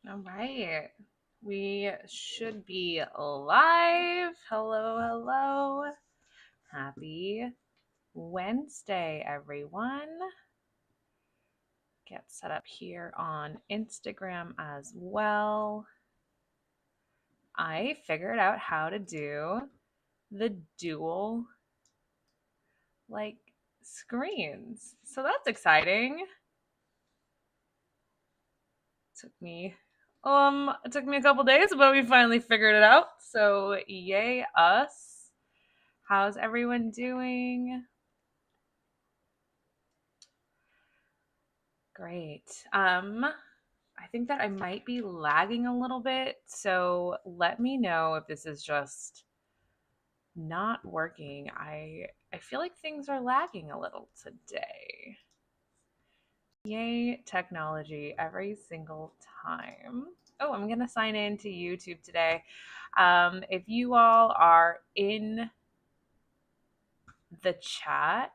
All right. We should be live. Hello, hello. Happy Wednesday, everyone. Get set up here on Instagram as well. I figured out how to do the dual screens. So that's exciting. It took me a couple days, but we finally figured it out. So yay us. How's everyone doing? Great. I think that I might be lagging a little bit, so let me know if this is just not working. I feel like things are lagging a little today. Yay, technology every single time. Oh, I'm going to sign in to YouTube today. If you all are in the chat,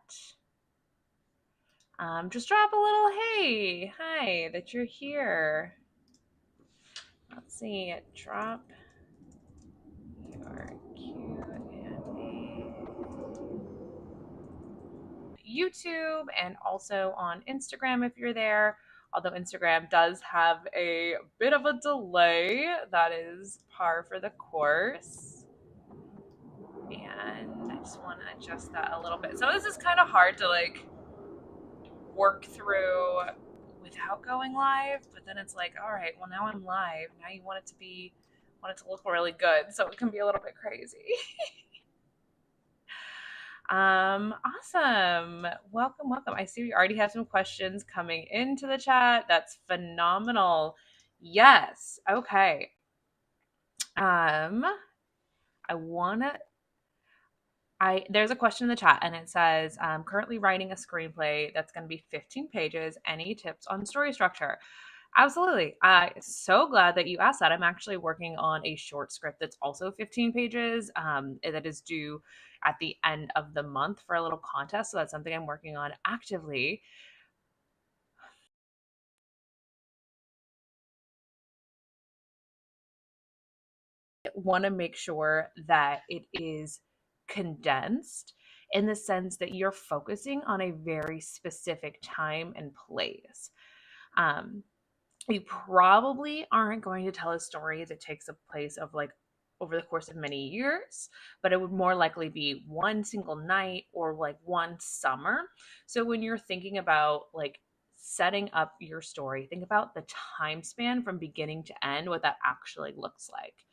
just drop a little hey, hi, that you're here. Let's see, drop your Q&A. YouTube and also on Instagram if you're there. Although Instagram does have a bit of a delay, that is par for the course. And I just want to adjust that a little bit. So this is kind of hard to work through without going live, but then it's like, all right, well now I'm live. Now you want it to look really good, so it can be a little bit crazy. Awesome. Welcome, welcome. I see we already have some questions coming into the chat. That's phenomenal. Yes. Okay. I wanna there's a question in the chat and it says, I'm currently writing a screenplay that's going to be 15 pages. Any tips on story structure? Absolutely. So glad that you asked that. I'm actually working on a short script that's also 15 pages that is due at the end of the month for a little contest. So that's something I'm working on actively. Want to make sure that it is condensed in the sense that you're focusing on a very specific time and place. You probably aren't going to tell a story that takes a place of over the course of many years, but it would more likely be one single night or one summer. So when you're thinking about setting up your story, think about the time span from beginning to end, what that actually looks like.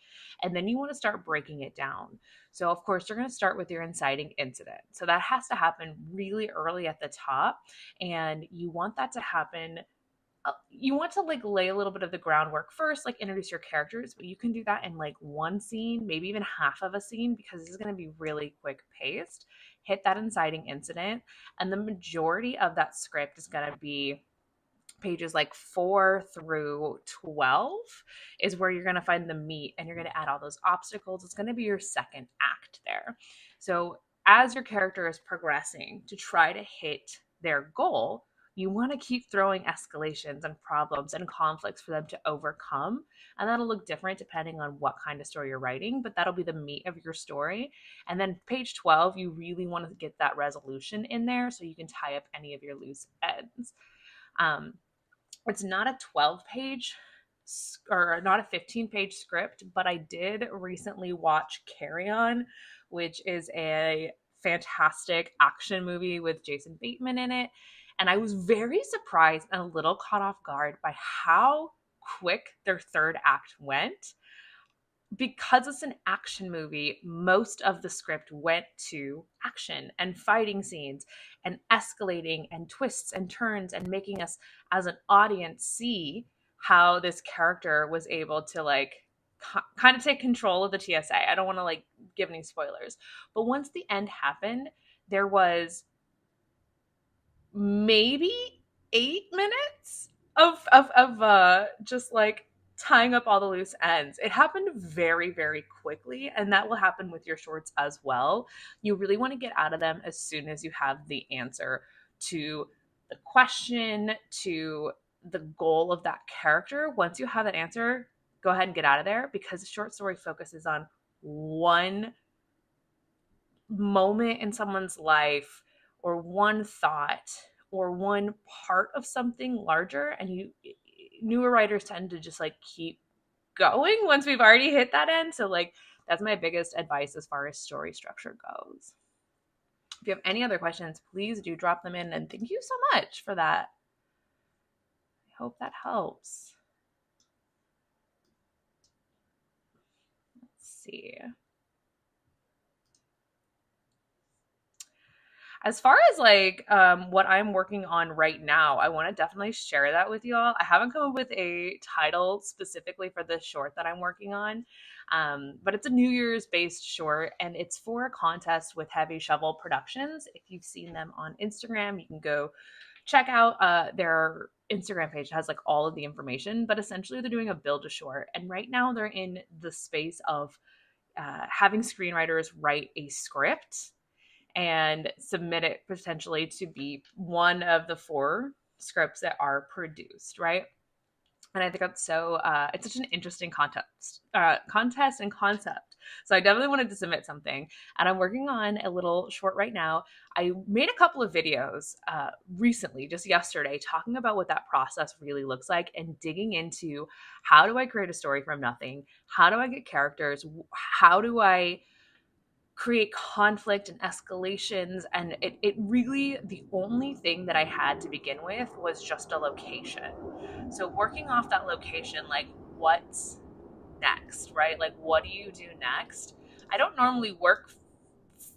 And then you want to start breaking it down. So, of course, you're going to start with your inciting incident. So, that has to happen really early at the top. And you want that to happen you want to lay a little bit of the groundwork first, introduce your characters, but you can do that in one scene, maybe even half of a scene, because this is going to be really quick paced. Hit that inciting incident, and the majority of that script is going to be pages 4 through 12 is where you're going to find the meat, and you're going to add all those obstacles. It's going to be your second act there. So as your character is progressing to try to hit their goal, you want to keep throwing escalations and problems and conflicts for them to overcome. And that'll look different depending on what kind of story you're writing, but that'll be the meat of your story. And then page 12, you really want to get that resolution in there so you can tie up any of your loose ends. It's not a 12 page or not a 15-page script, but I did recently watch Carry On, which is a fantastic action movie with Jason Bateman in it. And I was very surprised and a little caught off guard by how quick their third act went. Because it's an action movie, most of the script went to action and fighting scenes and escalating and twists and turns and making us as an audience see how this character was able to kind of take control of the TSA. I don't want to give any spoilers, but once the end happened, there was maybe 8 minutes of just tying up all the loose ends. It happened very, very quickly, and that will happen with your shorts as well. You really want to get out of them as soon as you have the answer to the question, to the goal of that character, once you have that answer, go ahead and get out of there, because a short story focuses on one moment in someone's life or one thought or one part of something larger, and you newer writers tend to just like keep going once we've already hit that end. So like that's my biggest advice as far as story structure goes. If you have any other questions, please do drop them in, and thank you so much for that. I hope that helps. Let's see. As far as like what I'm working on right now, I want to definitely share that with you all. I haven't come up with a title specifically for this short that I'm working on, but it's a New Year's based short, and it's for a contest with Heavy Shovel Productions. If you've seen them on Instagram, you can go check out their Instagram page. It has like all of the information, but essentially they're doing a build a short, and right now they're in the space of having screenwriters write a script and submit it potentially to be one of the 4 scripts that are produced, right? And I think that's so it's such an interesting contest and concept. So I definitely wanted to submit something, and I'm working on a little short right now. I made a couple of videos recently, just yesterday, talking about what that process really looks like and digging into how do I create a story from nothing? How do I get characters? How do I create conflict and escalations? And it really, the only thing that I had to begin with was just a location. So working off that location, like what's next, right? Like what do you do next? I don't normally work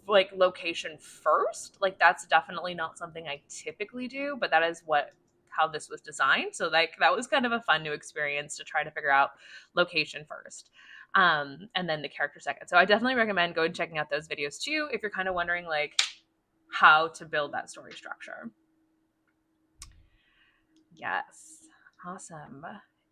like location first. Like that's definitely not something I typically do, but that is what how this was designed. So like that was kind of a fun new experience to try to figure out location first. And then the character second. So I definitely recommend going and checking out those videos too if you're kind of wondering like how to build that story structure. Yes. Awesome.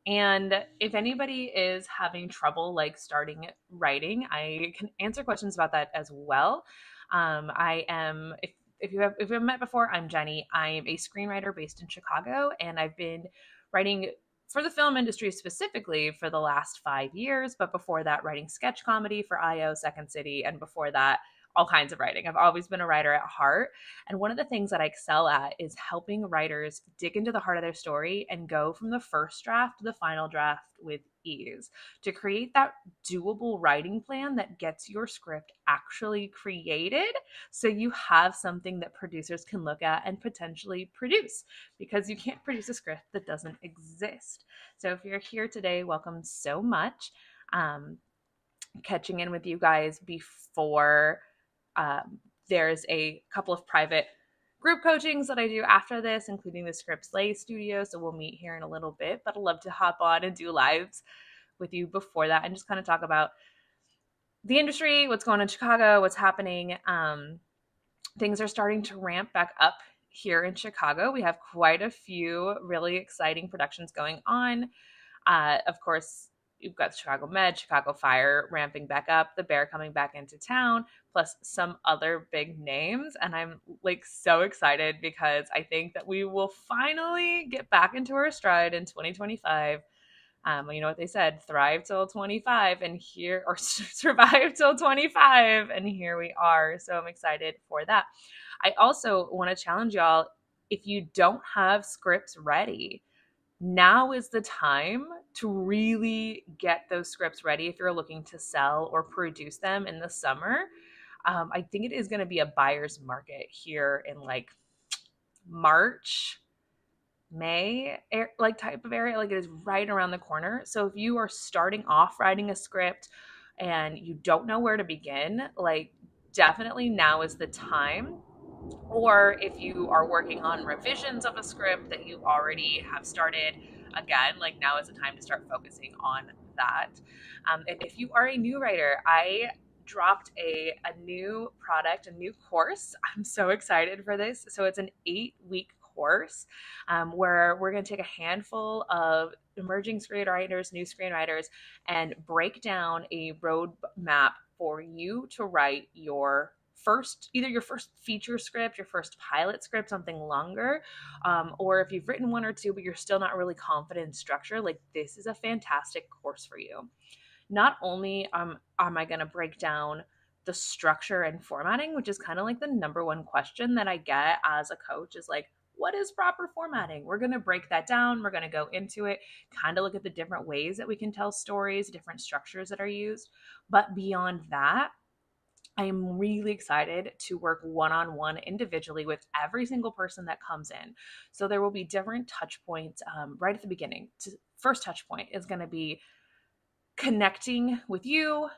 And if anybody is having trouble like starting writing, I can answer questions about that as well. I am if you've met before, I'm Jenny. I am a screenwriter based in Chicago, and I've been writing for the film industry specifically for the last 5 years. But before that, writing sketch comedy for IO, Second City, and before that, all kinds of writing. I've always been a writer at heart. And one of the things that I excel at is helping writers dig into the heart of their story and go from the first draft to the final draft with ease to create that doable writing plan that gets your script actually created, so you have something that producers can look at and potentially produce, because you can't produce a script that doesn't exist. So if you're here today, welcome so much. Catching in with you guys before there's a couple of private group coachings that I do after this, including the Script Slay Studio. So we'll meet here in a little bit, but I'd love to hop on and do lives with you before that and just kind of talk about the industry, what's going on in Chicago, what's happening. Things are starting to ramp back up here in Chicago. We have quite a few really exciting productions going on. Of course, you've got Chicago Med, Chicago Fire ramping back up, The Bear coming back into town, plus some other big names. And I'm like so excited because I think that we will finally get back into our stride in 2025. You know what they said, thrive till 25 and here, or survive till 25. And here we are. So I'm excited for that. I also want to challenge y'all, if you don't have scripts ready, now is the time to really get those scripts ready if you're looking to sell or produce them in the summer. I think it is going to be a buyer's market here in like March, May, like type of area. Like it is right around the corner. So if you are starting off writing a script and you don't know where to begin, like definitely now is the time. Or if you are working on revisions of a script that you already have started, again, like now is the time to start focusing on that. And if you are a new writer, I dropped a new product, a new course. I'm so excited for this. So it's an 8-week course where we're going to take a handful of emerging screenwriters, new screenwriters, and break down a roadmap for you to write your either your first feature script, your first pilot script, something longer, or if you've written one or two but you're still not really confident in structure, like this is a fantastic course for you. Not only am I going to break down the structure and formatting, which is kind of like the number one question that I get as a coach, is like, what is proper formatting? We're going to break that down. We're going to go into it, kind of look at the different ways that we can tell stories, different structures that are used. But beyond that, I am really excited to work one-on-one individually with every single person that comes in. So there will be different touch points right at the beginning. First touch point is going to be connecting with you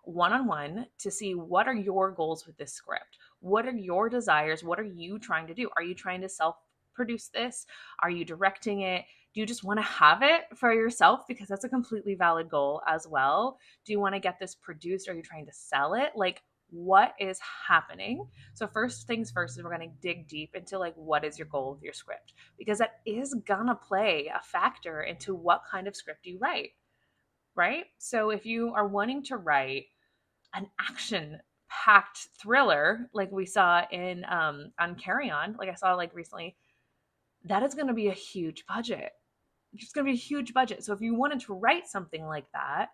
one-on-one to see what are your goals with this script. What are your desires? What are you trying to do? Are you trying to self-produce this? Are you directing it? Do you just want to have it for yourself? Because that's a completely valid goal as well. Do you want to get this produced? Are you trying to sell it? Like, what is happening? So first things first is we're going to dig deep into like, what is your goal with your script? Because that is gonna play a factor into what kind of script you write, right? So if you are wanting to write an action packed thriller like we saw in on Carry On, like I saw like recently, that is going to be a huge budget. It's going to be a huge budget. So if you wanted to write something like that,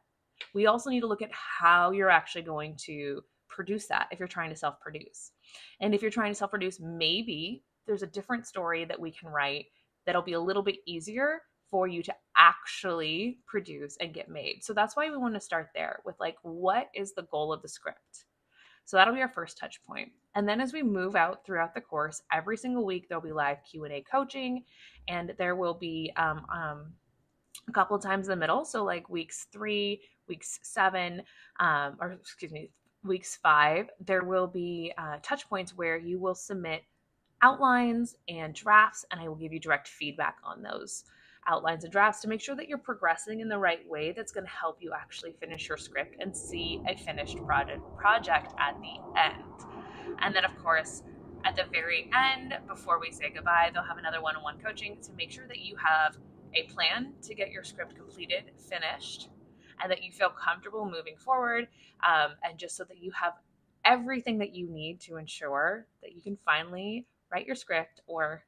we also need to look at how you're actually going to produce that if you're trying to self-produce. And if you're trying to self-produce, maybe there's a different story that we can write that'll be a little bit easier for you to actually produce and get made. So that's why we want to start there with like, what is the goal of the script? So that'll be our first touch point. And then as we move out throughout the course, every single week there'll be live Q&A coaching, and there will be a couple of times in the middle. So like weeks 3, weeks 7, or excuse me, weeks 5, there will be touch points where you will submit outlines and drafts, and I will give you direct feedback on those outlines and drafts to make sure that you're progressing in the right way that's going to help you actually finish your script and see a finished project at the end. And then, of course, at the very end, before we say goodbye, they'll have another one-on-one coaching to make sure that you have a plan to get your script completed, finished, and that you feel comfortable moving forward, and just so that you have everything that you need to ensure that you can finally write your script, or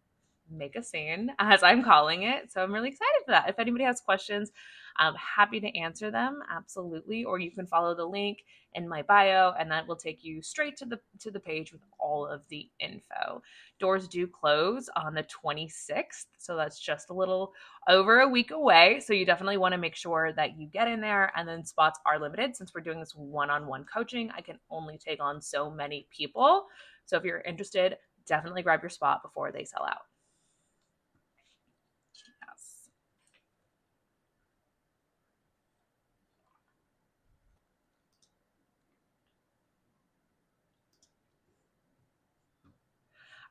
make a scene, as I'm calling it. So I'm really excited for that. If anybody has questions, I'm happy to answer them, absolutely. Or you can follow the link in my bio, and that will take you straight to the page with all of the info. Doors do close on the 26th, so that's just a little over a week away. So you definitely want to make sure that you get in there, and then spots are limited. Since we're doing this one-on-one coaching, I can only take on so many people. So if you're interested, definitely grab your spot before they sell out. Yes.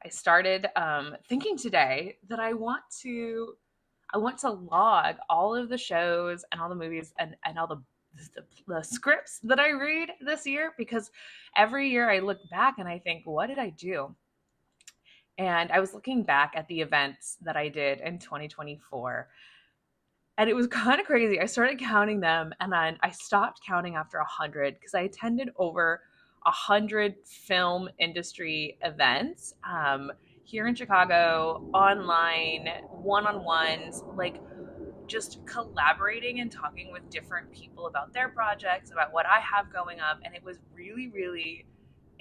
I started thinking today that I want to log all of the shows and all the movies and all the scripts that I read this year, because every year I look back and I think, what did I do? And I was looking back at the events that I did in 2024, and it was kind of crazy. I started counting them, and then I stopped counting after 100 because I attended over 100 film industry events here in Chicago, online, one-on-ones, like just collaborating and talking with different people about their projects, about what I have going up. And it was really, really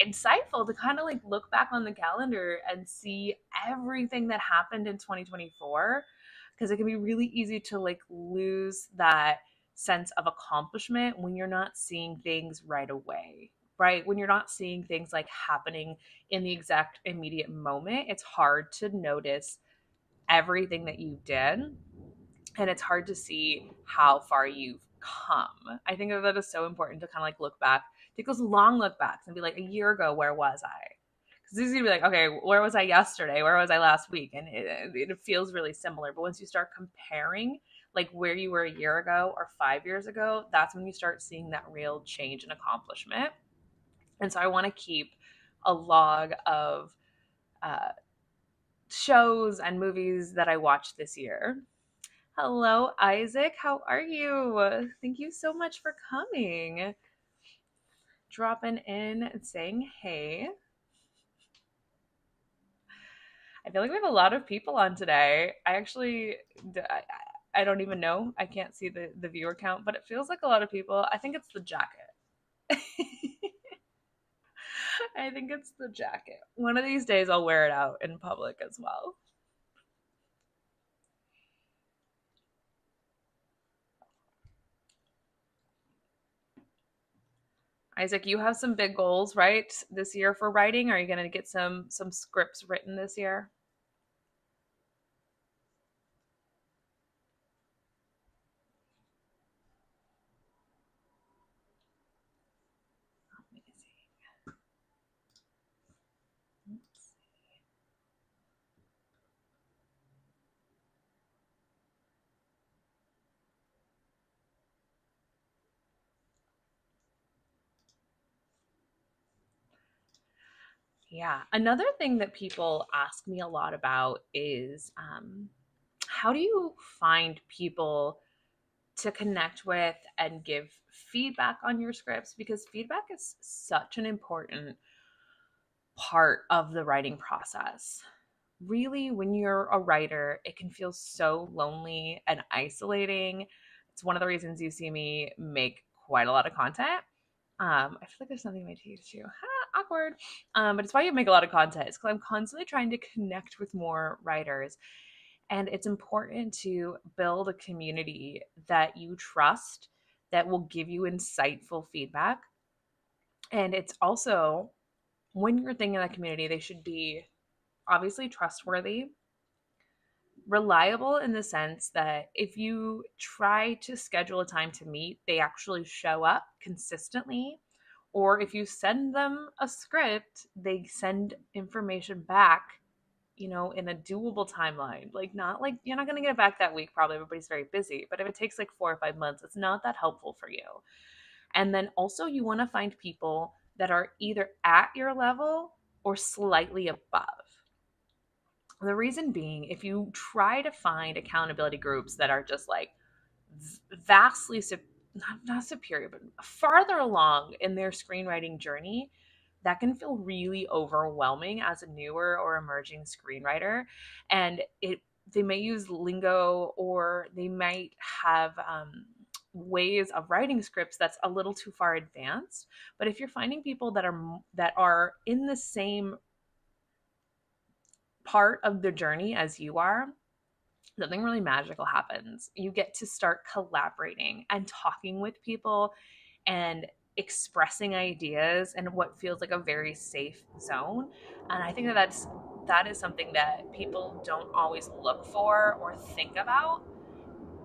insightful to kind of like look back on the calendar and see everything that happened in 2024, because it can be really easy to like lose that sense of accomplishment when you're not seeing things right away, right? When you're not seeing things like happening in the exact immediate moment, it's hard to notice everything that you did, and it's hard to see how far you've come. I think that is so important to kind of like look back, take those long look backs and be like, a year ago, where was I? Because it's easy to be like, okay, where was I yesterday? Where was I last week? And it feels really similar. But once you start comparing like where you were a year ago or 5 years ago, that's when you start seeing that real change and accomplishment. And so I want to keep a log of shows and movies that I watched this year. Hello, Isaac. How are you? Thank you so much for coming. dropping in and saying hey. I feel like we have a lot of people on today. I don't even know. I can't see the viewer count, but it feels like a lot of people. I think it's the jacket. I think it's the jacket. One of these days I'll wear it out in public as well. Isaac, you have some big goals, right? This year for writing. Are you going to get some scripts written this year? Yeah. Another thing that people ask me a lot about is how do you find people to connect with and give feedback on your scripts? Because feedback is such an important part of the writing process. Really, when you're a writer, it can feel so lonely and isolating. It's one of the reasons you see me make quite a lot of content. I feel like there's something in my teeth too. Ha, awkward. But it's why you make a lot of content. It's because I'm constantly trying to connect with more writers. And it's important to build a community that you trust that will give you insightful feedback. And it's also when you're thinking of that community, they should be obviously trustworthy, reliable in the sense that if you try to schedule a time to meet, they actually show up consistently. Or if you send them a script, they send information back, in a doable timeline. Like, not like you're not going to get it back that week, probably everybody's very busy. But if it takes like 4 or 5 months, it's not that helpful for you. And then also, you want to find people that are either at your level or slightly above. The reason being, if you try to find accountability groups that are just like vastly, not superior, but farther along in their screenwriting journey, that can feel really overwhelming as a newer or emerging screenwriter. And they may use lingo, or they might have ways of writing scripts that's a little too far advanced. But if you're finding people that are in the same part of the journey as you are, something really magical happens. You get to start collaborating and talking with people and expressing ideas in what feels like a very safe zone. And I think that is something that people don't always look for or think about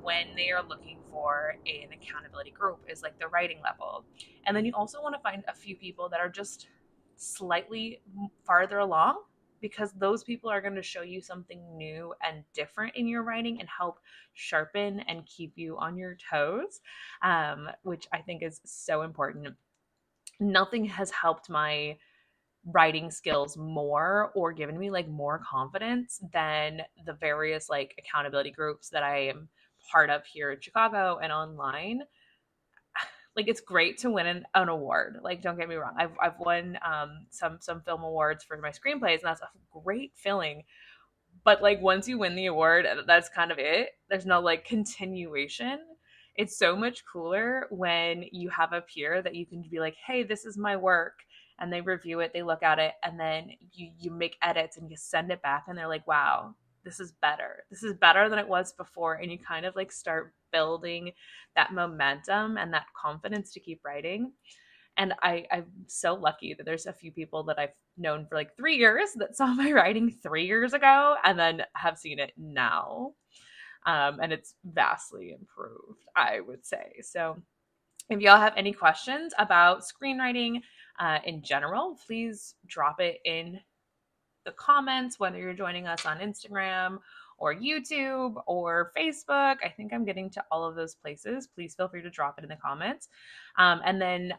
when they are looking for an accountability group, is like the writing level. And then you also want to find a few people that are just slightly farther along, because those people are going to show you something new and different in your writing and help sharpen and keep you on your toes, which I think is so important. Nothing has helped my writing skills more or given me like more confidence than the various like accountability groups that I am part of here in Chicago and online. Like, it's great to win an award. Like, don't get me wrong, I've won some film awards for my screenplays, and that's a great feeling. But like, once you win the award, that's kind of it. There's no like continuation. It's so much cooler when you have a peer that you can be like, hey, this is my work, and they review it, they look at it, and then you make edits and you send it back, and they're like, wow, this is better than it was before. And you kind of like start building that momentum and that confidence to keep writing. And I'm so lucky that there's a few people that I've known for like 3 years that saw my writing 3 years ago and then have seen it now. And it's vastly improved, I would say. So if y'all have any questions about screenwriting in general, please drop it in the comments, whether you're joining us on Instagram or YouTube or Facebook. I think I'm getting to all of those places. Please feel free to drop it in the comments. And then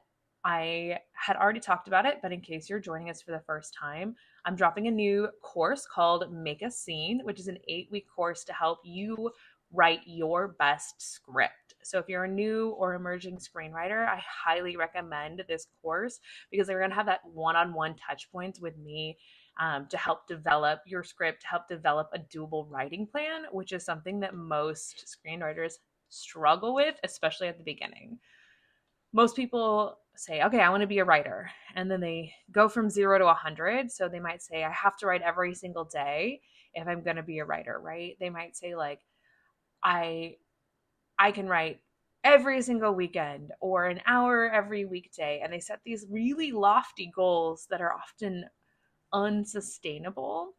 I had already talked about it, but in case you're joining us for the first time, I'm dropping a new course called Make a Scene, which is an 8-week course to help you write your best script. So if you're a new or emerging screenwriter, I highly recommend this course because they're going to have that one-on-one touch points with me to help develop your script, to help develop a doable writing plan, which is something that most screenwriters struggle with, especially at the beginning. Most people say, okay, I want to be a writer. And then they go from 0 to 100. So they might say, I have to write every single day if I'm going to be a writer, right? They might say, like, I I can write every single weekend or an hour every weekday. And they set these really lofty goals that are often unsustainable.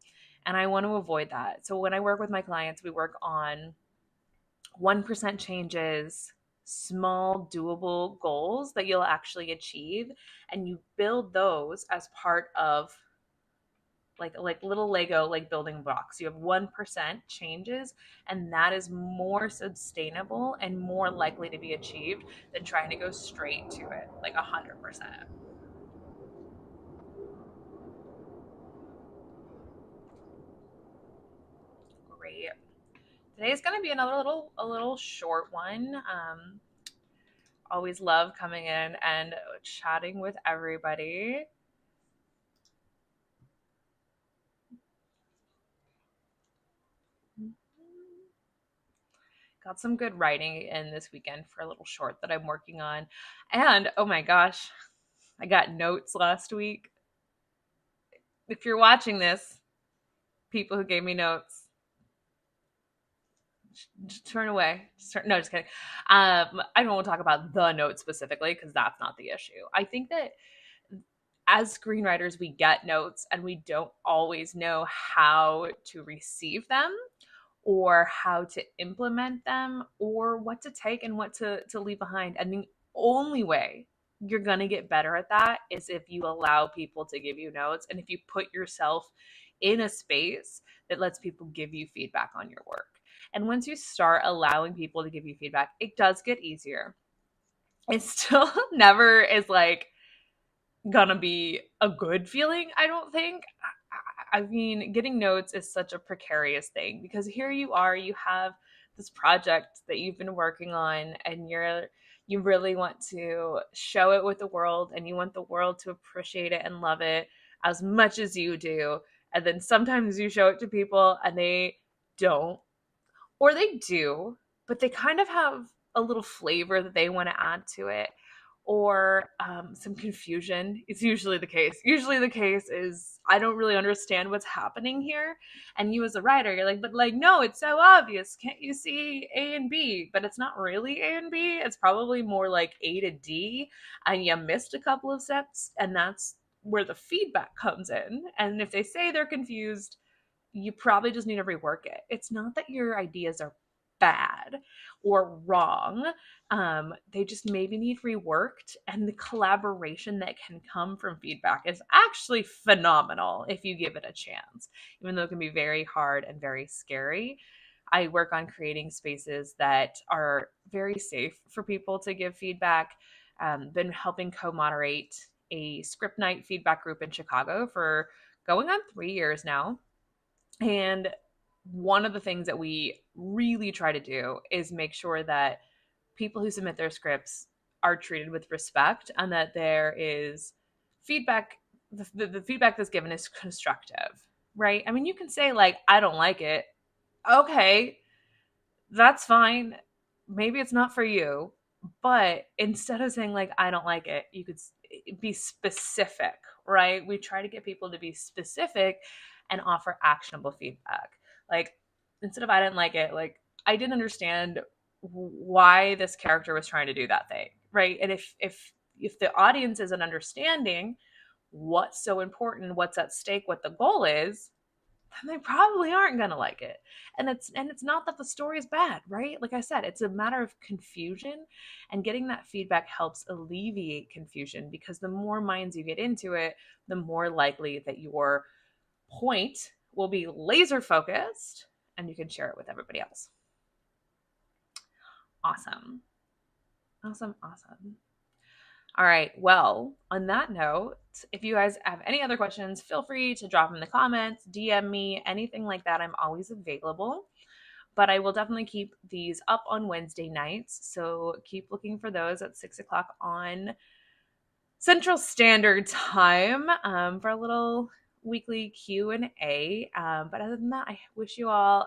And I want to avoid that. So when I work with my clients, we work on 1% changes, small, doable goals that you'll actually achieve. And you build those as part of like little Lego like building blocks. You have 1% changes, and that is more sustainable and more likely to be achieved than trying to go straight to it like 100%. Great. Today's going to be another a little short one. Always love coming in and chatting with everybody. Got some good writing in this weekend for a little short that I'm working on. And oh my gosh, I got notes last week. If you're watching this, people who gave me notes, just turn away. No, just kidding. I don't want to talk about the note specifically because that's not the issue. I think that as screenwriters, we get notes and we don't always know how to receive them or how to implement them or what to take and what to leave behind. And the only way you're going to get better at that is if you allow people to give you notes and if you put yourself in a space that lets people give you feedback on your work. And once you start allowing people to give you feedback, it does get easier. It still never is like gonna be a good feeling, I don't think. I mean, getting notes is such a precarious thing because here you are, you have this project that you've been working on and you really want to show it with the world and you want the world to appreciate it and love it as much as you do. And then sometimes you show it to people and they don't, or they do, but they kind of have a little flavor that they want to add to it, or some confusion. It's usually the case. Usually the case is I don't really understand what's happening here. And you as a writer, you're like, but like, no, it's so obvious. Can't you see A and B? But it's not really A and B. It's probably more like A to D. And you missed a couple of steps. And that's where the feedback comes in. And if they say they're confused, you probably just need to rework it. It's not that your ideas are bad or wrong. They just maybe need reworked. And the collaboration that can come from feedback is actually phenomenal if you give it a chance, even though it can be very hard and very scary. I work on creating spaces that are very safe for people to give feedback. Been helping co-moderate a script night feedback group in Chicago for going on 3 years now. And one of the things that we really try to do is make sure that people who submit their scripts are treated with respect and that there is feedback. The feedback that's given is constructive, right? I mean, you can say, like, I don't like it. Okay, that's fine. Maybe it's not for you. But instead of saying, like, I don't like it, you could be specific, right? We try to get people to be specific and offer actionable feedback. Like, instead of I didn't like it, like, I didn't understand why this character was trying to do that thing, right? And if the audience isn't understanding what's so important, what's at stake, what the goal is, then they probably aren't going to like it. And it's not that the story is bad, right? Like I said, it's a matter of confusion, and getting that feedback helps alleviate confusion because the more minds you get into it, the more likely that your point will be laser focused and you can share it with everybody else. Awesome. Awesome. Awesome. All right. Well, on that note, if you guys have any other questions, feel free to drop them in the comments, DM me, anything like that. I'm always available. But I will definitely keep these up on Wednesday nights. So keep looking for those at 6 o'clock on Central Standard Time for a little weekly Q&A. But other than that, I wish you all